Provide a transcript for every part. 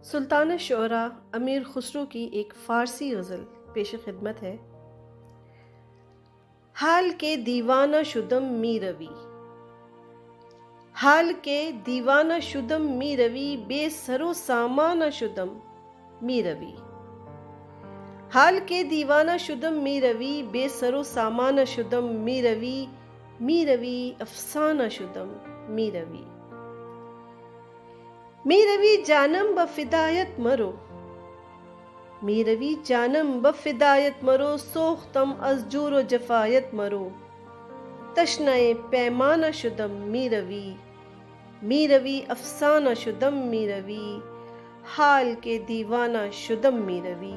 सुल्तान शुअरा अमीर खुसरो की एक फ़ारसी गज़ल पेश खिदमत है। हाल के दीवाना शुदम मी रवि, हाल के दीवाना शुदम मी रवि, बेसरो सामाना शुदम मी रवि। हाल के दीवाना शुदम मी रवि, बेसरो सामाना शुदम मी रवि, मी रवि अफसाना शुदम मी रवि। मी रवि जानम बफिदायत मरो, मी रवि जानम बफिदायत मरो, सोख्तम अज़जूर व जफायत मरो, तशनए पैमाना शुदम मी रवि अफसाना शुदम मी रवि, हाल के दीवाना शुदम मी रवि,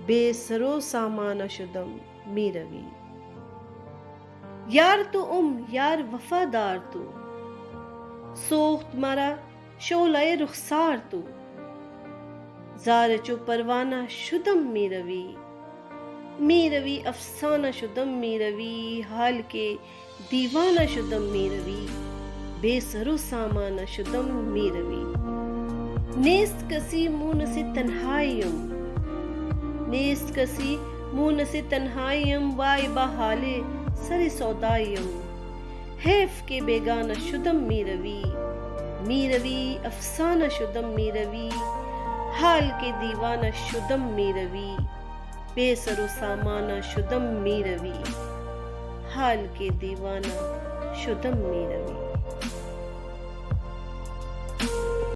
बेसरो सामाना शुदम मी रवि। यार तो यार वफादार तू, सोख्त मरा शोलाए रुखसार तू, जार चो परवाना शुदम मी रवि अफसाना शुदम मी रवि, हाल के दीवाना शुदम मी रवि, बेसरो सामाना शुदम मी रवि। नेस्त कसी मून से तन्हाईयम, नेस्त कसी मून से तन्हाईयम, वाई बहाले सरे सौदायम, हैफ के बेगाना शुदम मी रवि अफसाना शुदम मी रवि, हाल के दीवाना शुदम मी रवि, बेसरो सामाना शुदम मी रवि, हाल के दीवाना शुदम मी रवि।